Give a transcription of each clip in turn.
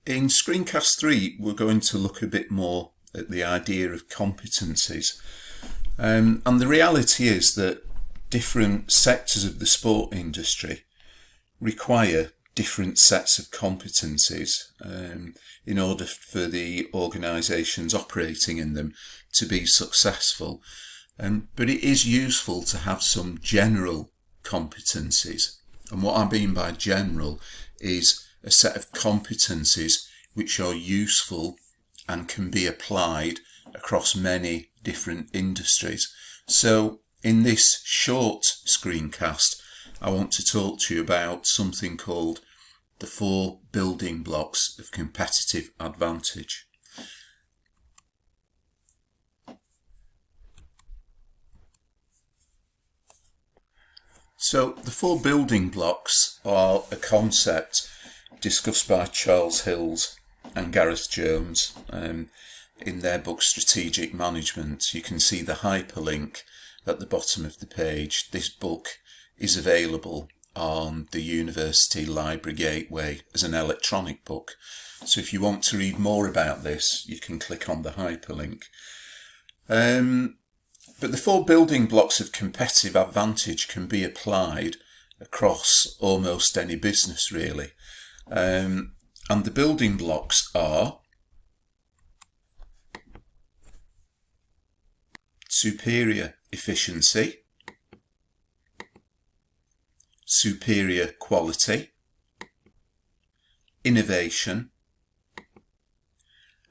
In Screencast 3, we're going to look a bit more at the idea of competencies. And the reality is that different sectors of the sport industry require different sets of competencies in order for the organisations operating in them to be successful. But it is useful to have some general competencies. And what I mean by general is a set of competencies which are useful and can be applied across many different industries. So in this short screencast, I want to talk to you about something called the 4 building blocks of competitive advantage. So the 4 building blocks are a concept discussed by Charles Hills and Gareth Jones in their book Strategic Management. You can see the hyperlink at the bottom of the page. This book is available on the University Library Gateway as an electronic book. So if you want to read more about this, you can click on the hyperlink. But the 4 building blocks of competitive advantage can be applied across almost any business, really. And the building blocks are superior efficiency, superior quality, innovation,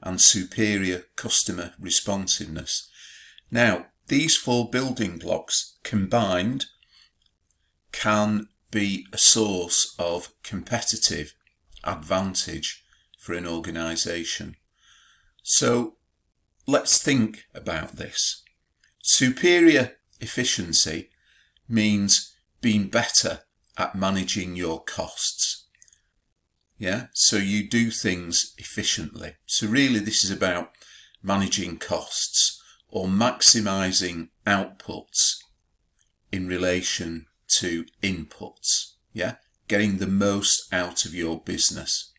and superior customer responsiveness. Now, these 4 building blocks combined can be a source of competitive advantage for an organisation. So let's think about this. Superior efficiency means being better at managing your costs. Yeah, so you do things efficiently. So really this is about managing costs or maximising outputs in relation to inputs. Yeah, getting the most out of your business.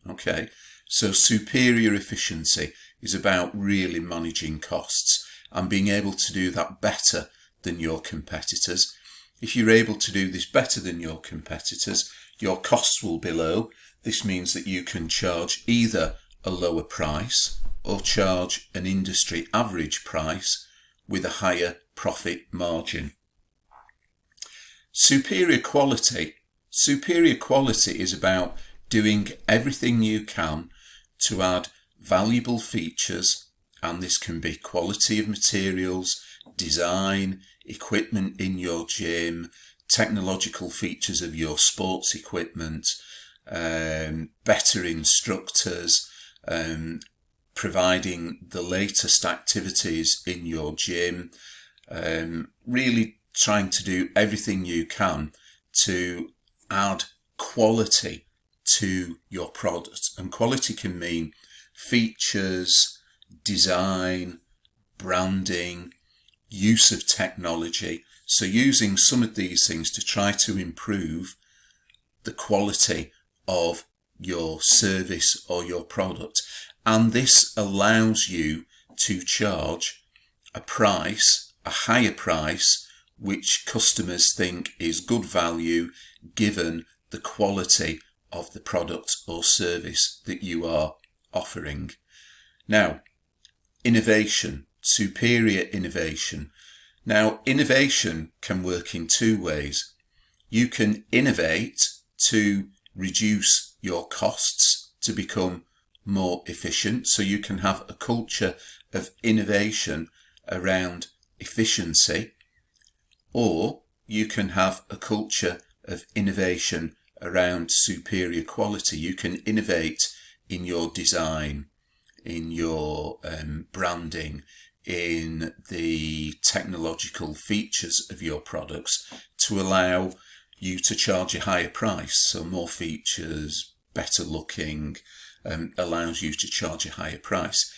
Okay, so superior efficiency is about really managing costs and being able to do that better than your competitors. If you're able to do this better than your competitors, your costs will be low. This means that you can charge either a lower price or charge an industry average price with a higher profit margin. Superior quality is about doing everything you can to add valuable features, and this can be quality of materials, design, equipment in your gym, technological features of your sports equipment, better instructors, providing the latest activities in your gym, really trying to do everything you can to add quality to your product. And quality can mean features, design, branding, use of technology. So using some of these things to try to improve the quality of your service or your product. And this allows you to charge a price, a higher price, which customers think is good value given the quality of the product or service that you are offering. Now, innovation, superior innovation. Now, innovation can work in 2 ways. You can innovate to reduce your costs to become more efficient. So you can have a culture of innovation around efficiency, or you can have a culture of innovation around superior quality. You can innovate in your design, in your branding, in the technological features of your products to allow you to charge a higher price. So more features, better looking, allows you to charge a higher price.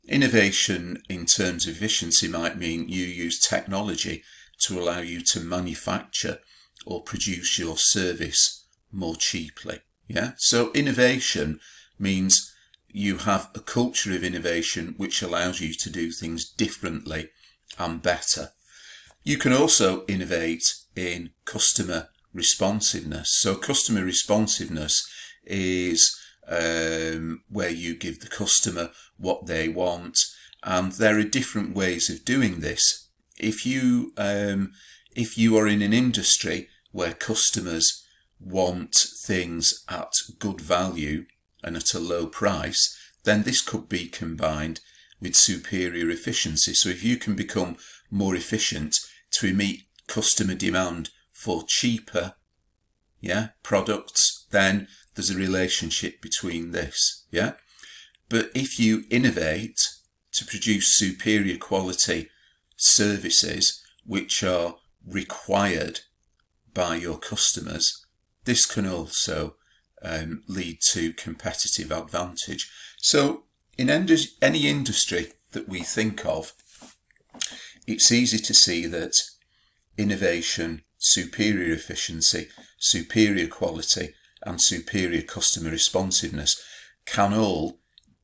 Innovation in terms of efficiency might mean you use technology to allow you to manufacture or produce your service more cheaply. Yeah. So innovation means you have a culture of innovation which allows you to do things differently and better. You can also innovate in customer responsiveness. So customer responsiveness is where you give the customer what they want, and there are different ways of doing this. If you are in an industry where customers want things at good value and at a low price, then this could be combined with superior efficiency. So if you can become more efficient to meet customer demand for cheaper products, then there's a relationship between this. But if you innovate to produce superior quality services which are required by your customers, this can also lead to competitive advantage. So in any industry that we think of, it's easy to see that innovation, superior efficiency, superior quality, and superior customer responsiveness can all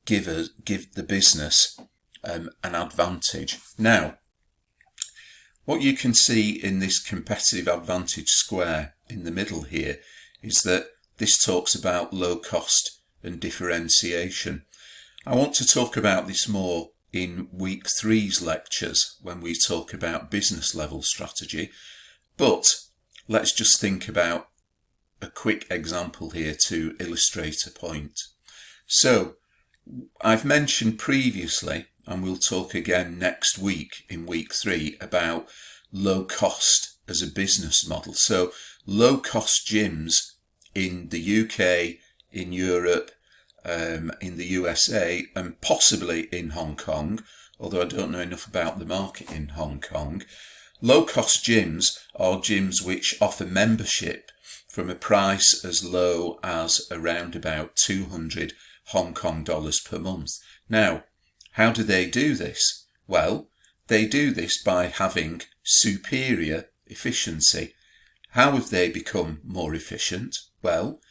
give the business an advantage. Now, what you can see in this competitive advantage square in the middle here is that this talks about low cost and differentiation. I want to talk about this more in week 3's lectures when we talk about business level strategy, but let's just think about a quick example here to illustrate a point. So I've mentioned previously, and we'll talk again next week in week 3, about low cost as a business model. So low cost gyms in the UK, in Europe, in the USA, and possibly in Hong Kong, although I don't know enough about the market in Hong Kong. Low cost gyms are gyms which offer membership from a price as low as around about 200 Hong Kong dollars per month. Now, how do they do this? Well, they do this by having superior efficiency. How have they become more efficient? Well,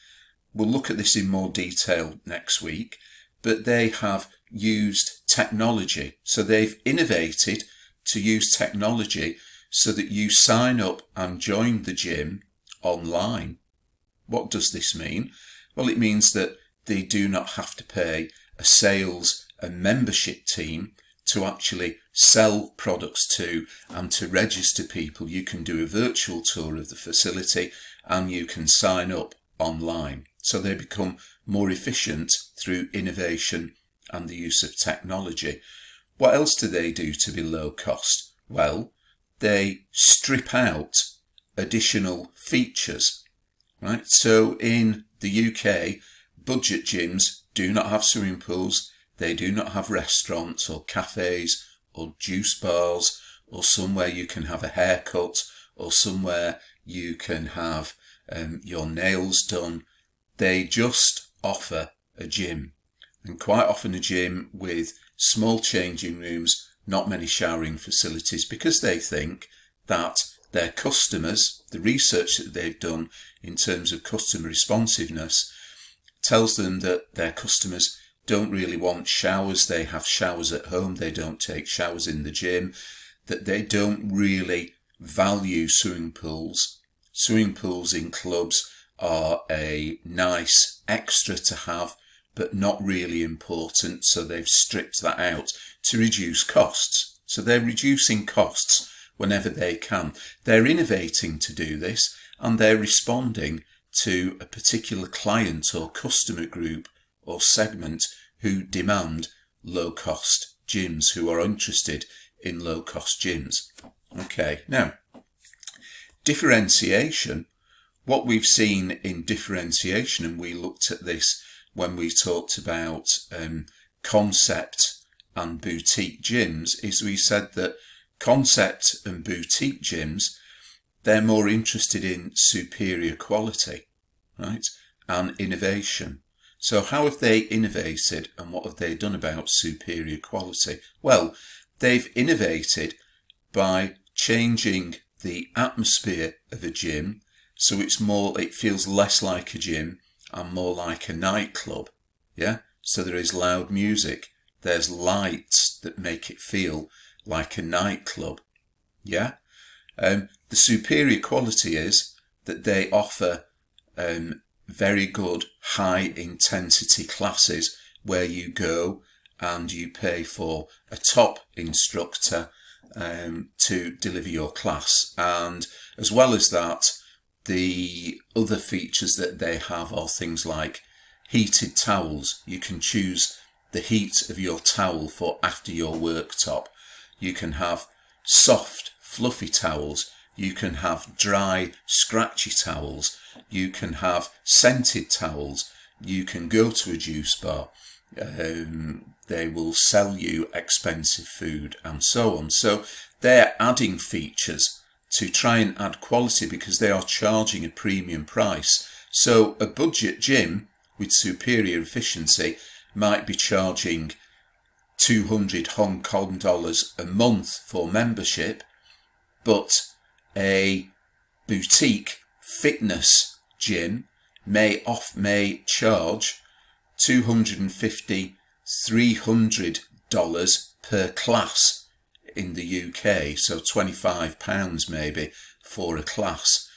we'll look at this in more detail next week, but they have used technology. So they've innovated to use technology so that you sign up and join the gym online. What does this mean? Well, it means that they do not have to pay a sales and membership team to actually sell products to and to register people. You can do a virtual tour of the facility and you can sign up online. So they become more efficient through innovation and the use of technology. What else do they do to be low cost? Well, they strip out additional features, right? So in the UK, budget gyms do not have swimming pools. They do not have restaurants or cafes or juice bars or somewhere you can have a haircut or somewhere you can have your nails done. They just offer a gym, and quite often a gym with small changing rooms, not many showering facilities, because they think that their customers, the research that they've done in terms of customer responsiveness, tells them that their customers don't really want showers. They have showers at home. They don't take showers in the gym, that they don't really value swimming pools. Swimming pools in clubs are a nice extra to have, but not really important. So they've stripped that out to reduce costs. So they're reducing costs whenever they can. They're innovating to do this, and they're responding to a particular client or customer group or segment who demand low-cost gyms, who are interested in low-cost gyms. Okay, now, differentiation. What we've seen in differentiation, and we looked at this when we talked about concept and boutique gyms, is we said that concept and boutique gyms, they're more interested in superior quality, right, and innovation. So how have they innovated, and what have they done about superior quality? Well, they've innovated by changing the atmosphere of a gym so it feels less like a gym and more like a nightclub. Yeah, so there is loud music. There's lights that make it feel like a nightclub. Yeah, the superior quality is that they offer very good high intensity classes where you go and you pay for a top instructor to deliver your class. And as well as that, the other features that they have are things like heated towels. You can choose the heat of your towel for after your worktop. You can have soft, fluffy towels. You can have dry, scratchy towels. You can have scented towels. You can go to a juice bar. They will sell you expensive food and so on. So they're adding features to try and add quality because they are charging a premium price. So a budget gym with superior efficiency might be charging 200 Hong Kong dollars a month for membership, but a boutique fitness gym may charge $250, $300 per class in the UK, so £25 maybe for a class.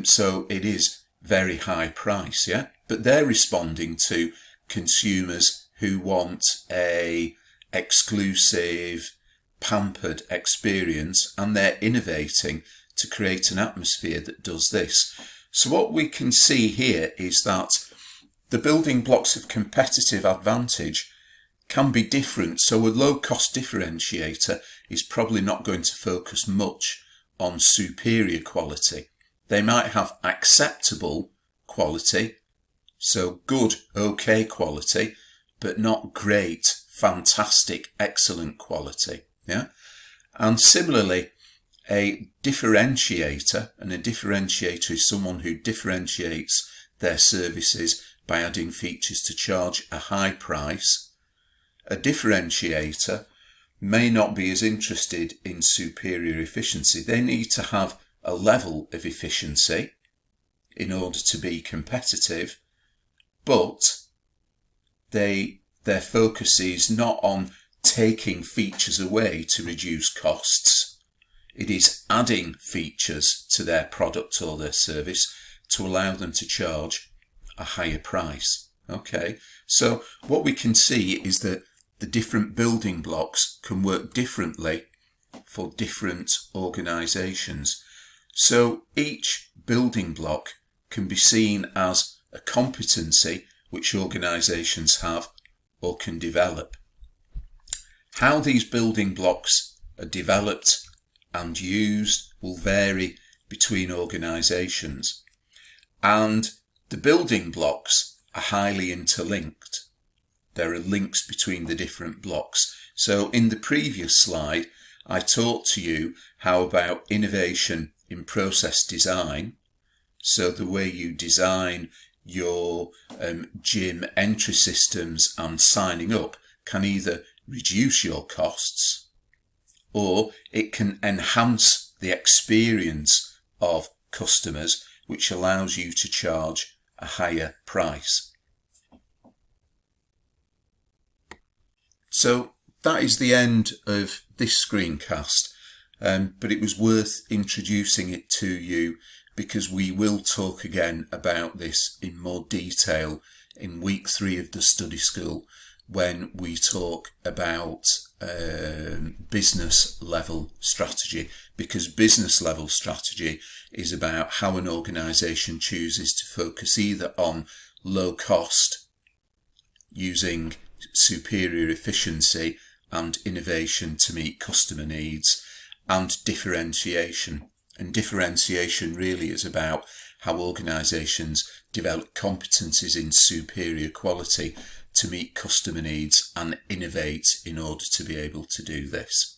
So it is very high price, yeah? But they're responding to consumers who want a exclusive, pampered experience, and they're innovating to create an atmosphere that does this. So what we can see here is that the building blocks of competitive advantage can be different. So a low cost differentiator is probably not going to focus much on superior quality. They might have acceptable quality, so good, okay quality, but not great, fantastic, excellent quality. Yeah. And similarly, a differentiator, and a differentiator is someone who differentiates their services by adding features to charge a high price. A differentiator may not be as interested in superior efficiency. They need to have a level of efficiency in order to be competitive, but their focus is not on taking features away to reduce costs. It is adding features to their product or their service to allow them to charge a higher price. Okay, so what we can see is that the different building blocks can work differently for different organisations. So each building block can be seen as a competency which organisations have or can develop. How these building blocks are developed and used will vary between organisations, and the building blocks are highly interlinked. There are links between the different blocks. So in the previous slide, I talked to you how about innovation in process design. So the way you design your gym entry systems and signing up can either reduce your costs or it can enhance the experience of customers, which allows you to charge a higher price. So that is the end of this screencast, but it was worth introducing it to you because we will talk again about this in more detail in week 3 of the study school when we talk about business level strategy, because business level strategy is about how an organisation chooses to focus either on low cost using superior efficiency and innovation to meet customer needs, and differentiation. And differentiation really is about how organisations develop competencies in superior quality to meet customer needs and innovate in order to be able to do this.